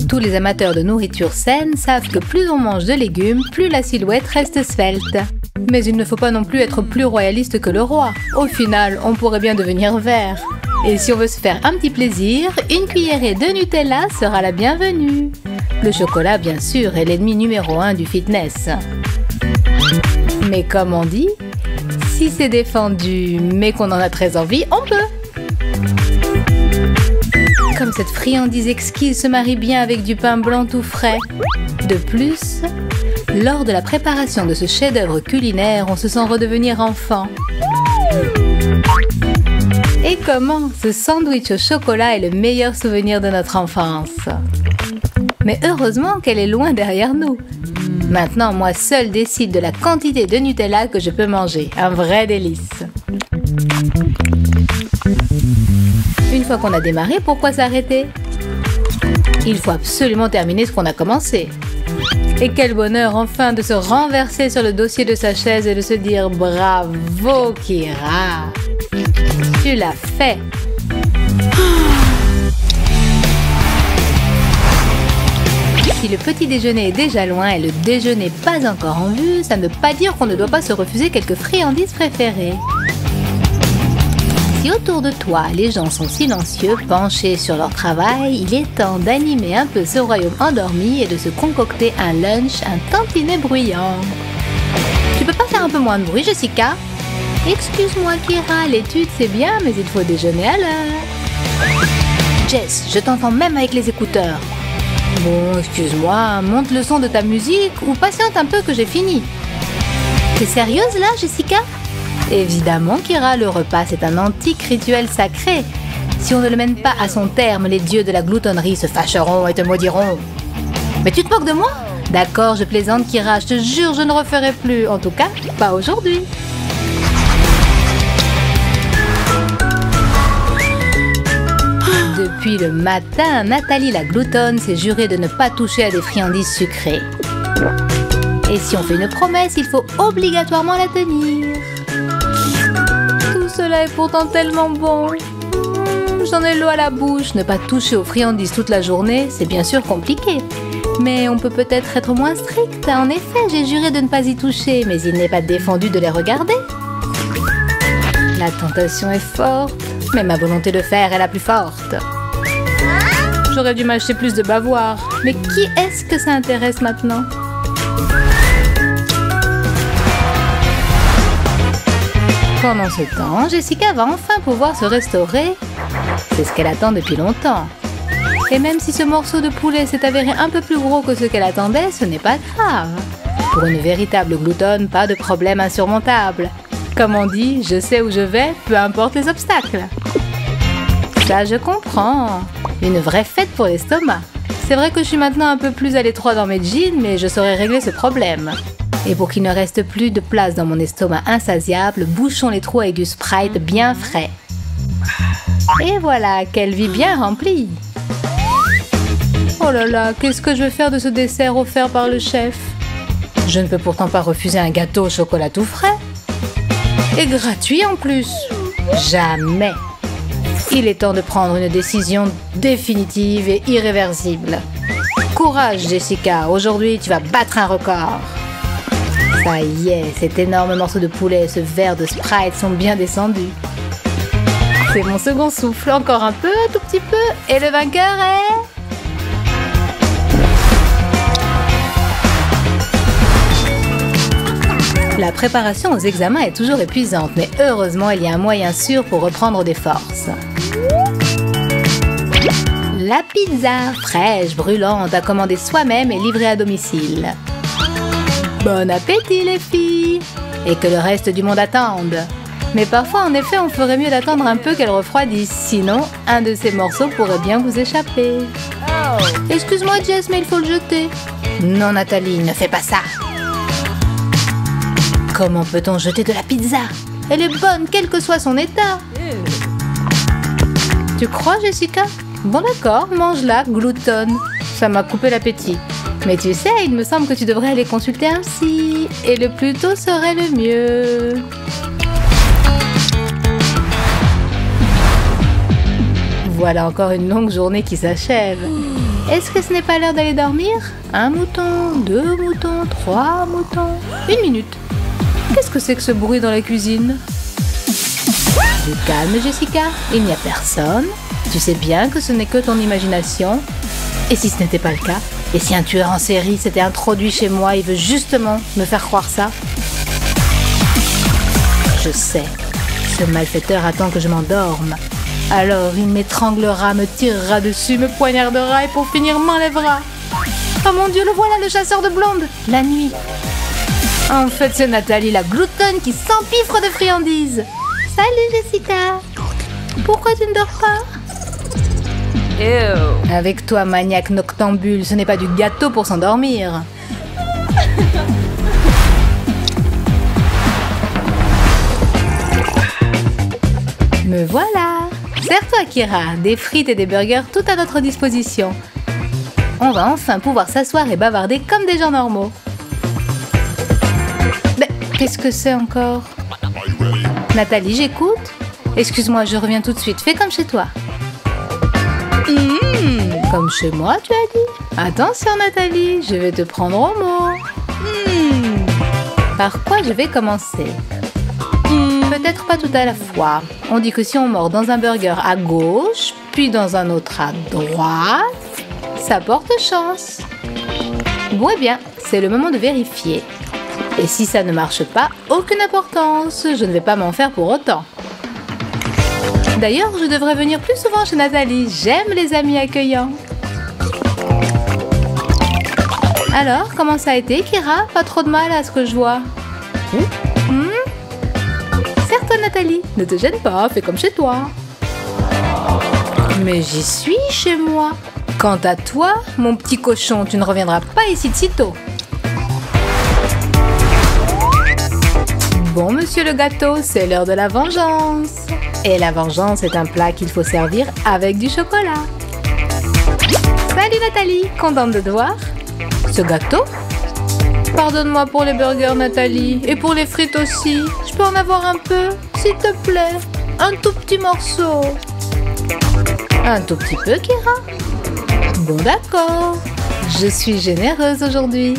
Tous les amateurs de nourriture saine savent que plus on mange de légumes, plus la silhouette reste svelte. Mais il ne faut pas non plus être plus royaliste que le roi. Au final, on pourrait bien devenir vert. Et si on veut se faire un petit plaisir, une cuillerée de Nutella sera la bienvenue. Le chocolat, bien sûr, est l'ennemi numéro 1 du fitness. Mais comme on dit, si c'est défendu, mais qu'on en a très envie, on peut. Comme cette friandise exquise se marie bien avec du pain blanc tout frais. De plus, lors de la préparation de ce chef-d'œuvre culinaire, on se sent redevenir enfant. Et comment ce sandwich au chocolat est le meilleur souvenir de notre enfance. Mais heureusement qu'elle est loin derrière nous. Maintenant, moi seule décide de la quantité de Nutella que je peux manger. Un vrai délice. Une fois qu'on a démarré, pourquoi s'arrêter? Il faut absolument terminer ce qu'on a commencé. Et quel bonheur enfin de se renverser sur le dossier de sa chaise et de se dire « Bravo Kira, tu l'as fait !» Si le petit déjeuner est déjà loin et le déjeuner pas encore en vue, ça ne veut pas dire qu'on ne doit pas se refuser quelques friandises préférées. Si autour de toi, les gens sont silencieux, penchés sur leur travail, il est temps d'animer un peu ce royaume endormi et de se concocter un lunch un tantinet bruyant. Tu peux pas faire un peu moins de bruit, Jessica? Excuse-moi, Kira, l'étude c'est bien, mais il faut déjeuner à l'heure. Jess, je t'entends même avec les écouteurs. Bon, excuse-moi, monte le son de ta musique ou patiente un peu que j'ai fini. T'es sérieuse là, Jessica? Évidemment, Kira, le repas c'est un antique rituel sacré. Si on ne le mène pas à son terme, les dieux de la gloutonnerie se fâcheront et te maudiront. Mais tu te moques de moi? D'accord, je plaisante, Kira, je te jure, je ne referai plus. En tout cas, pas aujourd'hui. Depuis le matin, Nathalie la gloutonne s'est jurée de ne pas toucher à des friandises sucrées. Et si on fait une promesse, il faut obligatoirement la tenir. Tout cela est pourtant tellement bon. J'en ai l'eau à la bouche. Ne pas toucher aux friandises toute la journée, c'est bien sûr compliqué. Mais on peut peut-être être moins strict. En effet, j'ai juré de ne pas y toucher, mais il n'est pas défendu de les regarder. La tentation est forte, mais ma volonté de faire est la plus forte. J'aurais dû m'acheter plus de bavoirs. Mais qui est-ce que ça intéresse maintenant? Pendant ce temps, Jessica va enfin pouvoir se restaurer. C'est ce qu'elle attend depuis longtemps. Et même si ce morceau de poulet s'est avéré un peu plus gros que ce qu'elle attendait, ce n'est pas grave. Pour une véritable gloutonne, pas de problème insurmontable. Comme on dit, je sais où je vais, peu importe les obstacles. Ça, je comprends. Une vraie fête pour l'estomac. C'est vrai que je suis maintenant un peu plus à l'étroit dans mes jeans, mais je saurais régler ce problème. Et pour qu'il ne reste plus de place dans mon estomac insatiable, bouchons les trous avec du Sprite bien frais. Et voilà, quelle vie bien remplie! Oh là là, qu'est-ce que je vais faire de ce dessert offert par le chef? Je ne peux pourtant pas refuser un gâteau au chocolat tout frais. Et gratuit en plus. Jamais. Il est temps de prendre une décision définitive et irréversible. Courage, Jessica. Aujourd'hui, tu vas battre un record. Ça y est, cet énorme morceau de poulet et ce verre de Sprite sont bien descendus. C'est mon second souffle. Encore un peu, tout petit peu. Et le vainqueur est... La préparation aux examens est toujours épuisante, mais heureusement, il y a un moyen sûr pour reprendre des forces. La pizza, fraîche, brûlante, à commander soi-même et livrée à domicile. Bon appétit les filles! Et que le reste du monde attende. Mais parfois, en effet, on ferait mieux d'attendre un peu qu'elle refroidisse. Sinon, un de ces morceaux pourrait bien vous échapper. Excuse-moi Jess, mais il faut le jeter. Non Nathalie, ne fais pas ça. Comment peut-on jeter de la pizza? Elle est bonne, quel que soit son état. Tu crois, Jessica? Bon d'accord, mange-la, gloutonne. Ça m'a coupé l'appétit. Mais tu sais, il me semble que tu devrais aller consulter un psy. Et le plus tôt serait le mieux. Voilà encore une longue journée qui s'achève. Est-ce que ce n'est pas l'heure d'aller dormir? 1 mouton, 2 moutons, 3 moutons... 1 minute. Qu'est-ce que c'est que ce bruit dans la cuisine? Du calme, Jessica. Il n'y a personne. Tu sais bien que ce n'est que ton imagination. Et si ce n'était pas le cas? Et si un tueur en série s'était introduit chez moi et veut justement me faire croire ça? Je sais. Ce malfaiteur attend que je m'endorme. Alors il m'étranglera, me tirera dessus, me poignardera et pour finir m'enlèvera. Oh mon Dieu, le voilà, le chasseur de blondes. La nuit. En fait, c'est Nathalie, la gloutonne qui s'empiffre de friandises. Salut Jessica. Pourquoi tu ne dors pas? Ew. Avec toi, maniaque noctambule, ce n'est pas du gâteau pour s'endormir. Me voilà. Serre-toi, Kira. Des frites et des burgers tout à notre disposition. On va enfin pouvoir s'asseoir et bavarder comme des gens normaux. Mais qu'est-ce que c'est encore? Nathalie, j'écoute. Excuse-moi, je reviens tout de suite. Fais comme chez toi. Comme chez moi, tu as dit? Attention, Nathalie, je vais te prendre au mot. Par quoi je vais commencer? Peut-être pas tout à la fois. On dit que si on mord dans un burger à gauche, puis dans un autre à droite, ça porte chance. Bon, eh bien, c'est le moment de vérifier. Et si ça ne marche pas, aucune importance. Je ne vais pas m'en faire pour autant. D'ailleurs, je devrais venir plus souvent chez Nathalie. J'aime les amis accueillants. Alors, comment ça a été, Kira? Pas trop de mal à ce que je vois. Serre-toi, Nathalie. Ne te gêne pas, fais comme chez toi. Mais j'y suis chez moi. Quant à toi, mon petit cochon, tu ne reviendras pas ici de sitôt. Bon, monsieur le gâteau, c'est l'heure de la vengeance. Et la vengeance est un plat qu'il faut servir avec du chocolat. Salut Nathalie, contente de te voir. Ce gâteau? Pardonne-moi pour les burgers, Nathalie, et pour les frites aussi. Je peux en avoir un peu, s'il te plaît? Un tout petit morceau. Un tout petit peu, Kira? Bon, d'accord. Je suis généreuse aujourd'hui.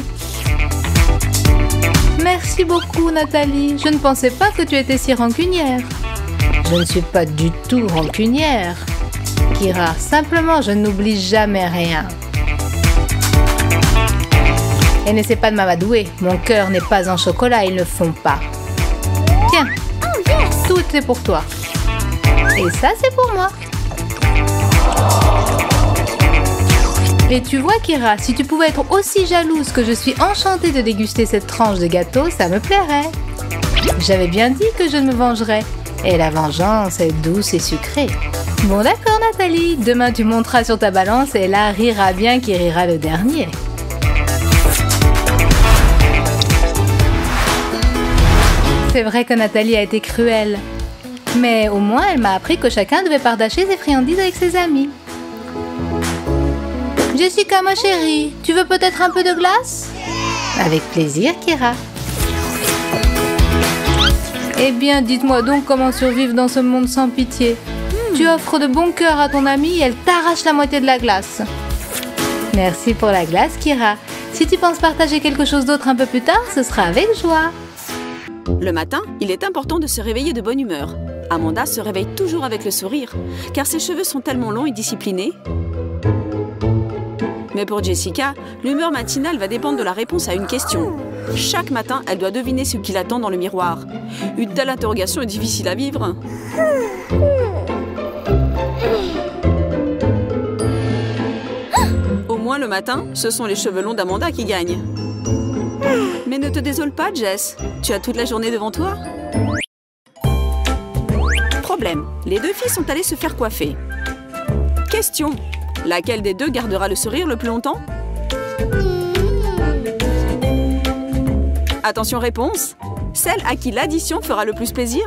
Merci beaucoup, Nathalie. Je ne pensais pas que tu étais si rancunière. Je ne suis pas du tout rancunière. Kira, simplement, je n'oublie jamais rien. Et n'essaie pas de m'amadouer. Mon cœur n'est pas en chocolat, ils ne font pas. Tiens, tout est pour toi. Et ça, c'est pour moi. Et tu vois, Kira, si tu pouvais être aussi jalouse que je suis enchantée de déguster cette tranche de gâteau, ça me plairait. J'avais bien dit que je me vengerais. Et la vengeance est douce et sucrée. Bon d'accord, Nathalie. Demain, tu monteras sur ta balance et là, rira bien qui rira le dernier. C'est vrai que Nathalie a été cruelle. Mais au moins, elle m'a appris que chacun devait partager ses friandises avec ses amis. Jessica, ma chérie, tu veux peut-être un peu de glace? Avec plaisir, Kira. Eh bien, dites-moi donc comment survivre dans ce monde sans pitié. Tu offres de bon cœur à ton amie et elle t'arrache la moitié de la glace. Merci pour la glace, Kira. Si tu penses partager quelque chose d'autre un peu plus tard, ce sera avec joie. Le matin, il est important de se réveiller de bonne humeur. Amanda se réveille toujours avec le sourire, car ses cheveux sont tellement longs et disciplinés. Mais pour Jessica, l'humeur matinale va dépendre de la réponse à une question. Chaque matin, elle doit deviner ce qui l'attend dans le miroir. Une telle interrogation est difficile à vivre. Au moins le matin, ce sont les cheveux longs d'Amanda qui gagnent. Mais ne te désole pas, Jess. Tu as toute la journée devant toi. Problème, les deux filles sont allées se faire coiffer. Question, laquelle des deux gardera le sourire le plus longtemps? Attention, réponse. Celle à qui l'addition fera le plus plaisir?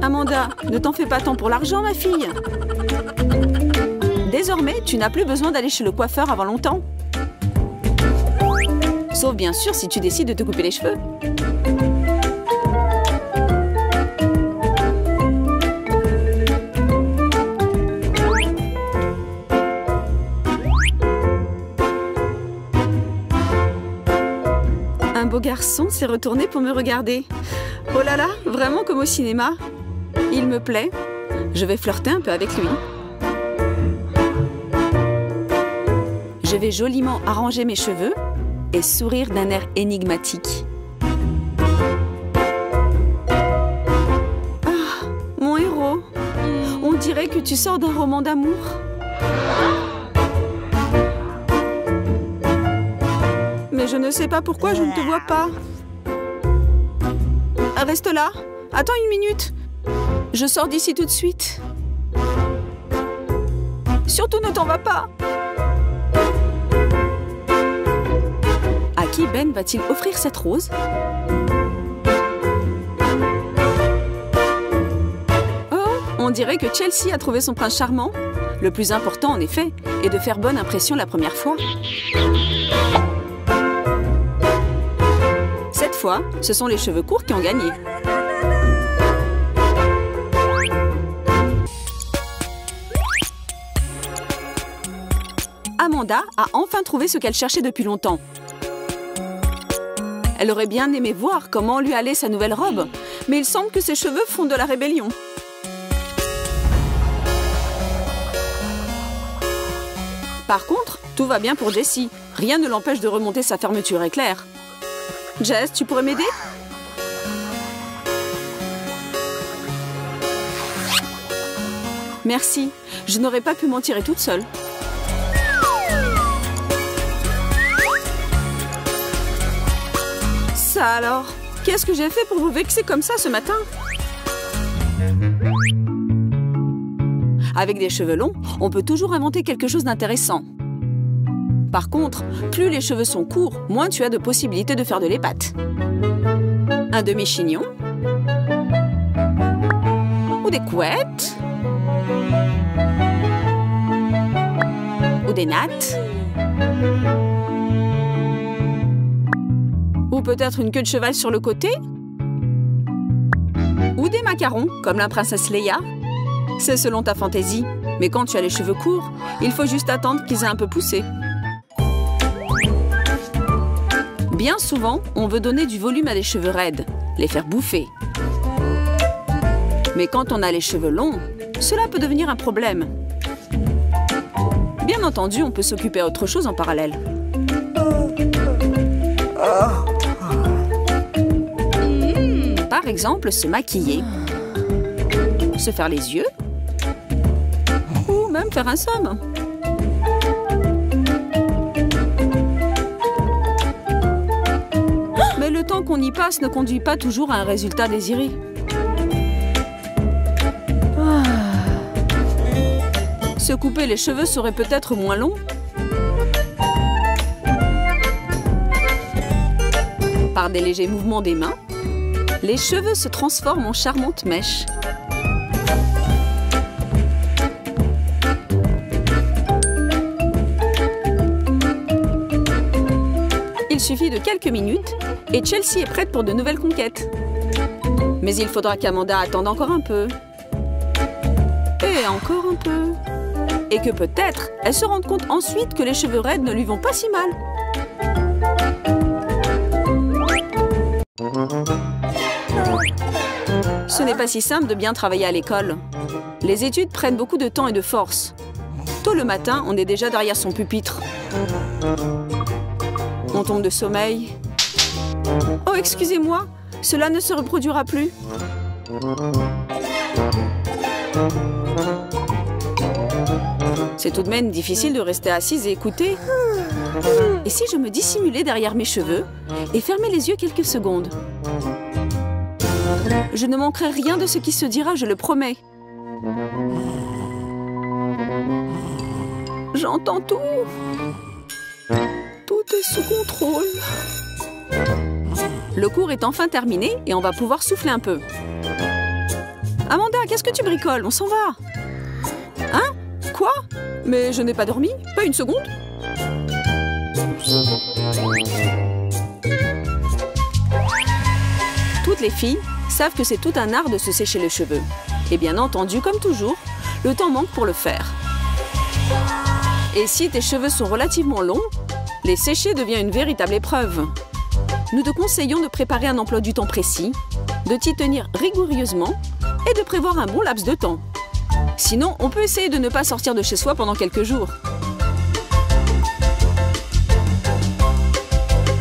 Amanda, ne t'en fais pas tant pour l'argent, ma fille. Désormais, tu n'as plus besoin d'aller chez le coiffeur avant longtemps. Sauf bien sûr si tu décides de te couper les cheveux. garçon s'est retourné pour me regarder. Oh là là, vraiment comme au cinéma. Il me plaît. Je vais flirter un peu avec lui. Je vais joliment arranger mes cheveux et sourire d'un air énigmatique. Ah, mon héros. On dirait que tu sors d'un roman d'amour. Mais je ne sais pas pourquoi je ne te vois pas. Reste là. Attends une minute. Je sors d'ici tout de suite. Surtout ne t'en vas pas. À qui Ben va-t-il offrir cette rose? Oh, on dirait que Chelsea a trouvé son prince charmant. Le plus important, en effet, est de faire bonne impression la première fois. Cette fois, ce sont les cheveux courts qui ont gagné. Amanda a enfin trouvé ce qu'elle cherchait depuis longtemps. Elle aurait bien aimé voir comment lui allait sa nouvelle robe, mais il semble que ses cheveux font de la rébellion. Par contre, tout va bien pour Jessie. Rien ne l'empêche de remonter sa fermeture éclair. Jess, tu pourrais m'aider? Merci, je n'aurais pas pu m'en tirer toute seule. Ça alors, qu'est-ce que j'ai fait pour vous vexer comme ça ce matin? Avec des cheveux longs, on peut toujours inventer quelque chose d'intéressant. Par contre, plus les cheveux sont courts, moins tu as de possibilités de faire de l'épate. Un demi-chignon. Ou des couettes. Ou des nattes. Ou peut-être une queue de cheval sur le côté. Ou des macarons, comme la princesse Leia. C'est selon ta fantaisie. Mais quand tu as les cheveux courts, il faut juste attendre qu'ils aient un peu poussé. Bien souvent, on veut donner du volume à des cheveux raides, les faire bouffer. Mais quand on a les cheveux longs, cela peut devenir un problème. Bien entendu, on peut s'occuper d'autre chose en parallèle. Par exemple, se maquiller, se faire les yeux, ou même faire un somme. Mais le temps qu'on y passe ne conduit pas toujours à un résultat désiré. Se couper les cheveux serait peut-être moins long. Par des légers mouvements des mains, les cheveux se transforment en charmantes mèches. Il suffit de quelques minutes et Chelsea est prête pour de nouvelles conquêtes. Mais il faudra qu'Amanda attende encore un peu. Et encore un peu. Et que peut-être elle se rende compte ensuite que les cheveux raides ne lui vont pas si mal. Ce n'est pas si simple de bien travailler à l'école. Les études prennent beaucoup de temps et de force. Tôt le matin, on est déjà derrière son pupitre. On tombe de sommeil. Oh, excusez-moi, cela ne se reproduira plus. C'est tout de même difficile de rester assise et écouter. Et si je me dissimulais derrière mes cheveux et fermais les yeux quelques secondes? Je ne manquerai rien de ce qui se dira, je le promets. J'entends tout. Tout est sous contrôle. Le cours est enfin terminé et on va pouvoir souffler un peu. Amanda, qu'est-ce que tu bricoles? On s'en va. Hein? Quoi? Mais je n'ai pas dormi? Pas une seconde? Toutes les filles savent que c'est tout un art de se sécher les cheveux. Et bien entendu, comme toujours, le temps manque pour le faire. Et si tes cheveux sont relativement longs, les sécher devient une véritable épreuve. nous te conseillons de préparer un emploi du temps précis, de t'y tenir rigoureusement et de prévoir un bon laps de temps. Sinon, on peut essayer de ne pas sortir de chez soi pendant quelques jours.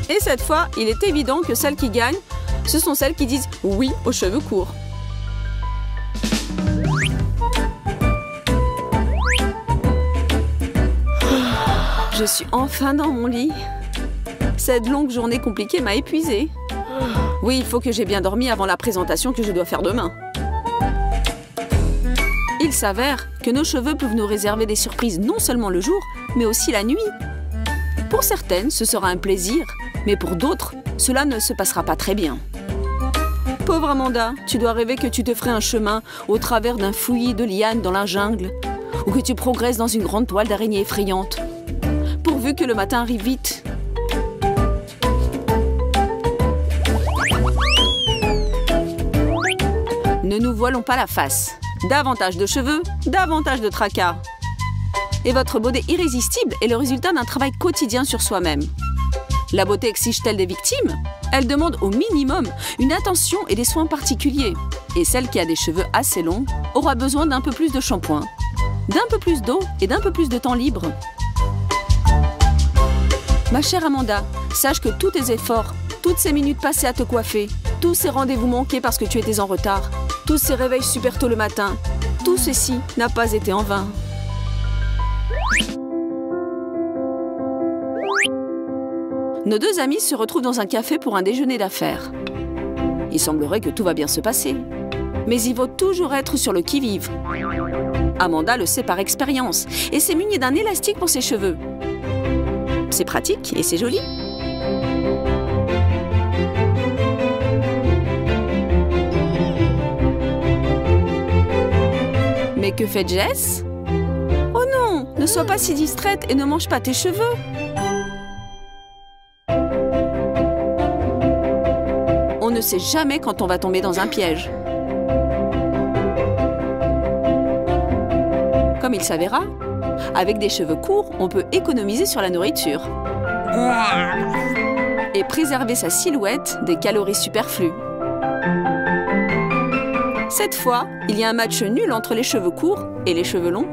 Et cette fois, il est évident que celles qui gagnent, ce sont celles qui disent oui aux cheveux courts. Je suis enfin dans mon lit. Cette longue journée compliquée m'a épuisée. Oui, il faut que j'ai bien dormi avant la présentation que je dois faire demain. Il s'avère que nos cheveux peuvent nous réserver des surprises non seulement le jour, mais aussi la nuit. Pour certaines, ce sera un plaisir, mais pour d'autres, cela ne se passera pas très bien. Pauvre Amanda, tu dois rêver que tu te ferais un chemin au travers d'un fouillis de lianes dans la jungle, ou que tu progresses dans une grande toile d'araignée effrayante. Pourvu que le matin arrive vite. Ne nous voilons pas la face. Davantage de cheveux, davantage de tracas. Et votre beauté irrésistible est le résultat d'un travail quotidien sur soi-même. La beauté exige-t-elle des victimes? Elle demande au minimum une attention et des soins particuliers. Et celle qui a des cheveux assez longs aura besoin d'un peu plus de shampoing, d'un peu plus d'eau et d'un peu plus de temps libre. Ma chère Amanda, sache que tous tes efforts, toutes ces minutes passées à te coiffer, tous ces rendez-vous manqués parce que tu étais en retard, tous ces réveils super tôt le matin, tout ceci n'a pas été en vain. Nos deux amis se retrouvent dans un café pour un déjeuner d'affaires. Il semblerait que tout va bien se passer. Mais il vaut toujours être sur le qui-vive. Amanda le sait par expérience et s'est munie d'un élastique pour ses cheveux. C'est pratique et c'est joli. Mais que fait Jess? Oh non, ne sois pas si distraite et ne mange pas tes cheveux. On ne sait jamais quand on va tomber dans un piège. Comme il s'avéra, avec des cheveux courts, on peut économiser sur la nourriture et préserver sa silhouette des calories superflues. Cette fois, il y a un match nul entre les cheveux courts et les cheveux longs.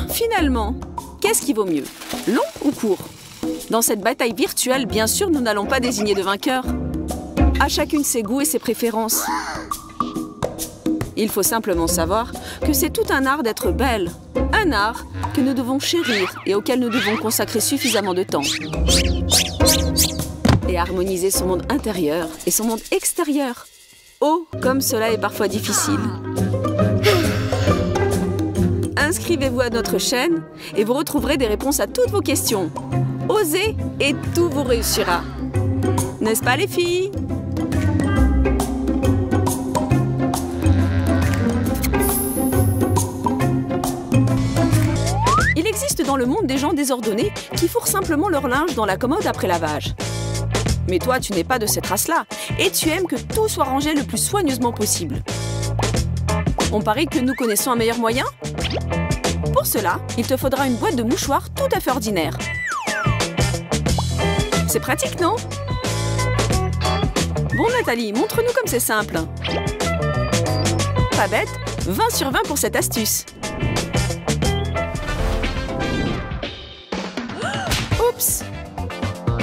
Finalement, qu'est-ce qui vaut mieux, long ou court? Dans cette bataille virtuelle, bien sûr, nous n'allons pas désigner de vainqueur. À chacune ses goûts et ses préférences. Il faut simplement savoir que c'est tout un art d'être belle. Un art que nous devons chérir et auquel nous devons consacrer suffisamment de temps. Et harmoniser son monde intérieur et son monde extérieur. Oh, comme cela est parfois difficile. Inscrivez-vous à notre chaîne et vous retrouverez des réponses à toutes vos questions. Osez et tout vous réussira. N'est-ce pas les filles? Il existe dans le monde des gens désordonnés qui fourrent simplement leur linge dans la commode après lavage. Mais toi, tu n'es pas de cette race-là et tu aimes que tout soit rangé le plus soigneusement possible. On parie que nous connaissons un meilleur moyen? Pour cela, il te faudra une boîte de mouchoirs tout à fait ordinaire. C'est pratique, non? Bon, Nathalie, montre-nous comme c'est simple. Pas bête, 20 sur 20 pour cette astuce. Oups!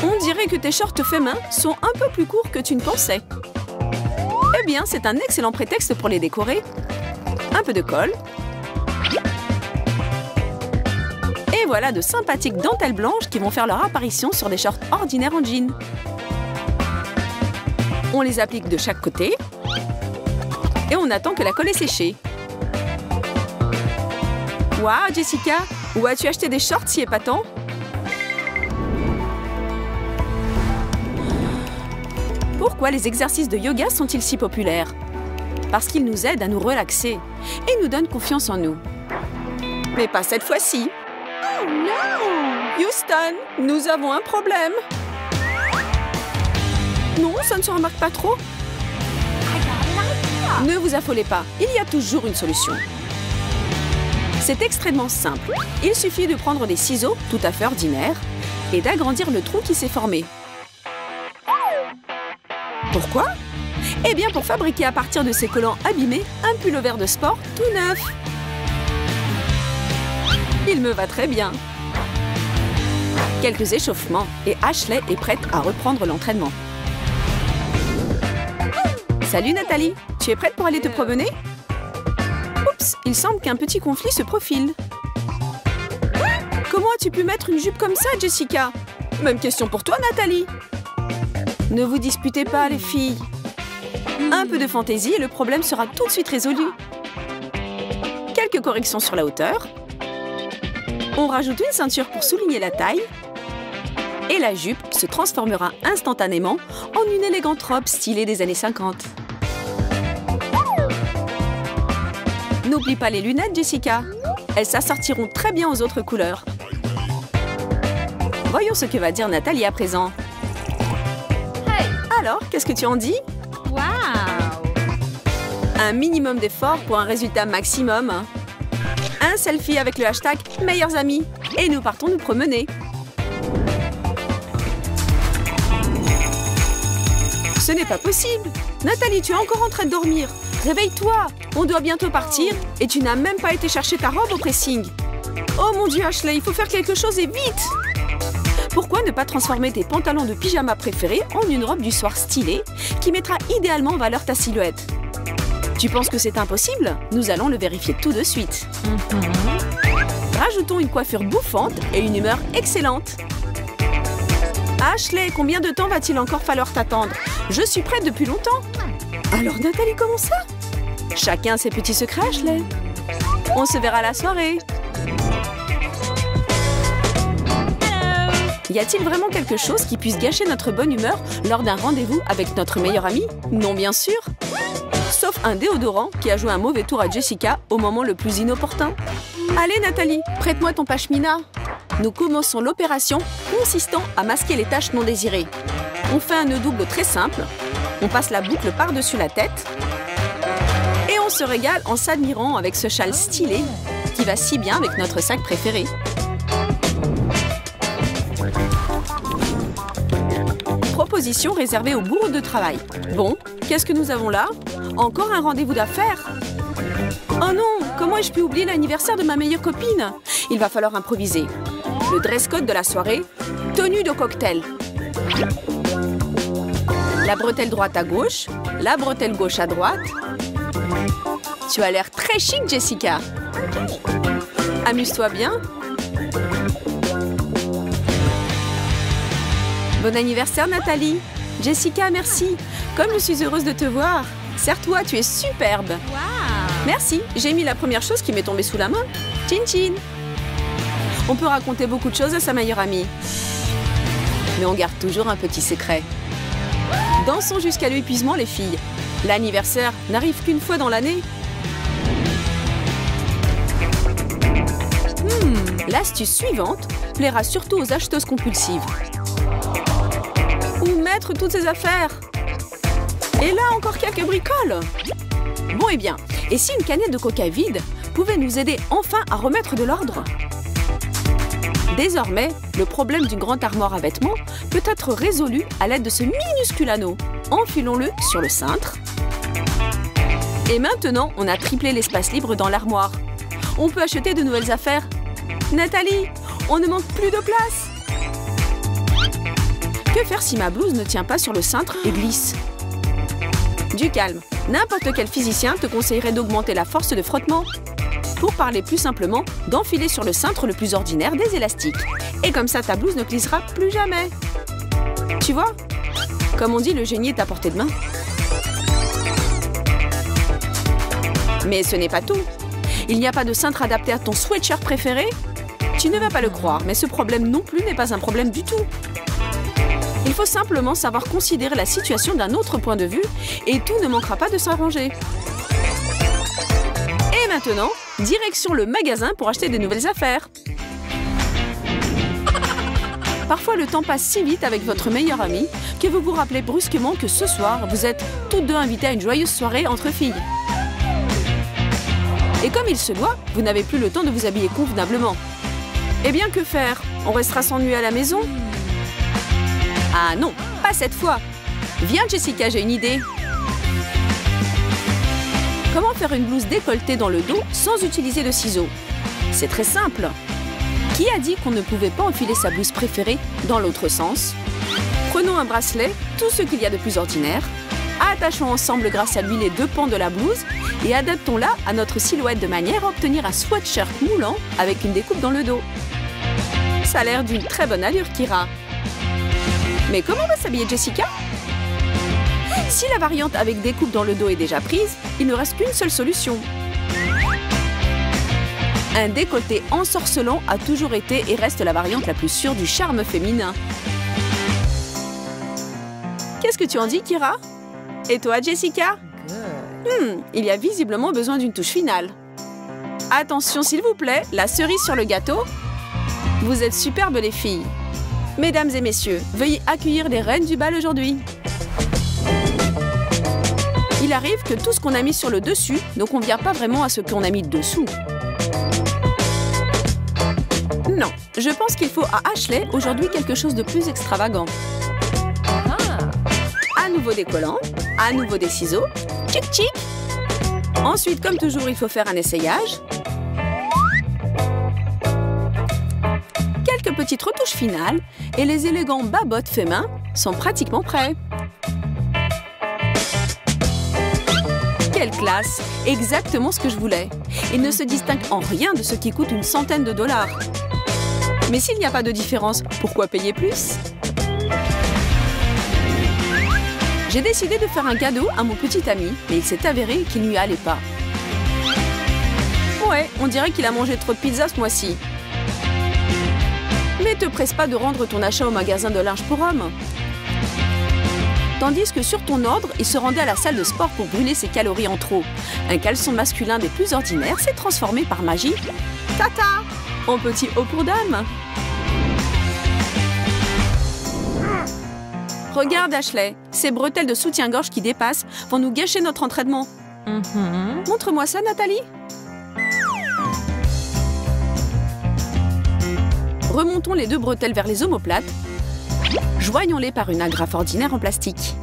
On dirait que tes shorts faits main sont un peu plus courts que tu ne pensais. Eh bien, c'est un excellent prétexte pour les décorer. Un peu de colle. Et voilà de sympathiques dentelles blanches qui vont faire leur apparition sur des shorts ordinaires en jean. On les applique de chaque côté. Et on attend que la colle ait séché. Waouh, Jessica! Où as-tu acheté des shorts si épatants? Pourquoi les exercices de yoga sont-ils si populaires? Parce qu'ils nous aident à nous relaxer et nous donnent confiance en nous. Mais pas cette fois-ci. Oh non! Houston, nous avons un problème. Non, ça ne se remarque pas trop. Ne vous affolez pas, il y a toujours une solution. C'est extrêmement simple. Il suffit de prendre des ciseaux tout à fait ordinaires et d'agrandir le trou qui s'est formé. Pourquoi? Eh bien pour fabriquer à partir de ces collants abîmés un pullover de sport tout neuf. Il me va très bien. Quelques échauffements et Ashley est prête à reprendre l'entraînement. Salut Nathalie, tu es prête pour aller te promener? Oups, il semble qu'un petit conflit se profile. Comment as-tu pu mettre une jupe comme ça, Jessica? Même question pour toi, Nathalie. Ne vous disputez pas, les filles. Un peu de fantaisie et le problème sera tout de suite résolu. Quelques corrections sur la hauteur. On rajoute une ceinture pour souligner la taille. Et la jupe se transformera instantanément en une élégante robe stylée des années 50. N'oublie pas les lunettes, Jessica. Elles s'assortiront très bien aux autres couleurs. Voyons ce que va dire Nathalie à présent. Alors, qu'est-ce que tu en dis? Wow! Un minimum d'effort pour un résultat maximum. Un selfie avec le hashtag meilleurs amis. Et nous partons nous promener. Ce n'est pas possible. Nathalie, tu es encore en train de dormir. Réveille-toi. On doit bientôt partir et tu n'as même pas été chercher ta robe au pressing. Oh mon Dieu, Ashley, il faut faire quelque chose et vite. Pourquoi ne pas transformer tes pantalons de pyjama préférés en une robe du soir stylée qui mettra idéalement en valeur ta silhouette? Tu penses que c'est impossible? Nous allons le vérifier tout de suite. Rajoutons une coiffure bouffante et une humeur excellente. Ashley, combien de temps va-t-il encore falloir t'attendre? Je suis prête depuis longtemps. Alors Nathalie, comment ça? Chacun ses petits secrets, Ashley. On se verra à la soirée. Y a-t-il vraiment quelque chose qui puisse gâcher notre bonne humeur lors d'un rendez-vous avec notre meilleure amie? Non, bien sûr. Sauf un déodorant qui a joué un mauvais tour à Jessica au moment le plus inopportun. Allez Nathalie, prête-moi ton pashmina. Nous commençons l'opération consistant à masquer les taches non désirées. On fait un nœud double très simple, on passe la boucle par-dessus la tête et on se régale en s'admirant avec ce châle stylé qui va si bien avec notre sac préféré. Proposition réservée aux bourreaux de travail. Bon, qu'est-ce que nous avons là? Encore un rendez-vous d'affaires? Oh non, comment ai-je pu oublier l'anniversaire de ma meilleure copine? Il va falloir improviser. Le dress code de la soirée, tenue de cocktail. La bretelle droite à gauche, la bretelle gauche à droite. Tu as l'air très chic, Jessica. Amuse-toi bien. Bon anniversaire, Nathalie. Jessica, merci. Comme je suis heureuse de te voir. Serre-toi, tu es superbe. Wow. Merci, j'ai mis la première chose qui m'est tombée sous la main. Chin chin. On peut raconter beaucoup de choses à sa meilleure amie. Mais on garde toujours un petit secret. Dansons jusqu'à l'épuisement, les filles. L'anniversaire n'arrive qu'une fois dans l'année. L'astuce suivante plaira surtout aux acheteuses compulsives. Où mettre toutes ces affaires? Et là, encore quelques bricoles. Bon, eh bien, et si une canette de coca vide pouvait nous aider enfin à remettre de l'ordre? Désormais, le problème d'une grande armoire à vêtements peut être résolu à l'aide de ce minuscule anneau. Enfilons-le sur le cintre. Et maintenant, on a triplé l'espace libre dans l'armoire. On peut acheter de nouvelles affaires. Nathalie, on ne manque plus de place. Que faire si ma blouse ne tient pas sur le cintre et glisse? Du calme. N'importe quel physicien te conseillerait d'augmenter la force de frottement. Pour parler plus simplement, d'enfiler sur le cintre le plus ordinaire des élastiques. Et comme ça, ta blouse ne glissera plus jamais. Tu vois? Comme on dit, le génie est à portée de main. Mais ce n'est pas tout. Il n'y a pas de cintre adapté à ton sweatshirt préféré? Tu ne vas pas le croire, mais ce problème non plus n'est pas un problème du tout. Il faut simplement savoir considérer la situation d'un autre point de vue et tout ne manquera pas de s'arranger. Et maintenant, direction le magasin pour acheter de nouvelles affaires. Parfois, le temps passe si vite avec votre meilleure amie que vous vous rappelez brusquement que ce soir, vous êtes toutes deux invitées à une joyeuse soirée entre filles. Et comme il se doit, vous n'avez plus le temps de vous habiller convenablement. Eh bien, que faire? On restera s'ennuyer à la maison? Ah non, pas cette fois. Viens, Jessica, j'ai une idée. Comment faire une blouse décolletée dans le dos sans utiliser de ciseaux? C'est très simple. Qui a dit qu'on ne pouvait pas enfiler sa blouse préférée dans l'autre sens? Prenons un bracelet, tout ce qu'il y a de plus ordinaire. Attachons ensemble grâce à lui les deux pans de la blouse et adaptons-la à notre silhouette de manière à obtenir un sweatshirt moulant avec une découpe dans le dos. Ça a l'air d'une très bonne allure, Kira. Mais comment va s'habiller Jessica? Si la variante avec découpe dans le dos est déjà prise, il ne reste qu'une seule solution. Un décolleté ensorcelant a toujours été et reste la variante la plus sûre du charme féminin. Qu'est-ce que tu en dis, Kira? Et toi, Jessica? Il y a visiblement besoin d'une touche finale. Attention, s'il vous plaît, la cerise sur le gâteau. Vous êtes superbes, les filles. Mesdames et messieurs, veuillez accueillir les reines du bal aujourd'hui. Il arrive que tout ce qu'on a mis sur le dessus ne convient pas vraiment à ce qu'on a mis dessous. Non, je pense qu'il faut à Ashley aujourd'hui quelque chose de plus extravagant. À nouveau des collants, à nouveau des ciseaux, tchic tchic. Ensuite, comme toujours, il faut faire un essayage. Quelques petites retouches finales et les élégants bas-bottes faits main sont pratiquement prêts. Quelle classe! Exactement ce que je voulais. Il ne se distingue en rien de ce qui coûte une centaine de dollars. Mais s'il n'y a pas de différence, pourquoi payer plus? J'ai décidé de faire un cadeau à mon petit ami, mais il s'est avéré qu'il ne lui allait pas. Ouais, on dirait qu'il a mangé trop de pizza ce mois-ci. Mais te presse pas de rendre ton achat au magasin de linge pour hommes. Tandis que sur ton ordre, il se rendait à la salle de sport pour brûler ses calories en trop. Un caleçon masculin des plus ordinaires s'est transformé par magie, tata, en petit haut pour dame. Regarde, Ashley, ces bretelles de soutien-gorge qui dépassent vont nous gâcher notre entraînement. Montre-moi ça, Nathalie. Remontons les deux bretelles vers les omoplates. Joignons-les par une agrafe ordinaire en plastique.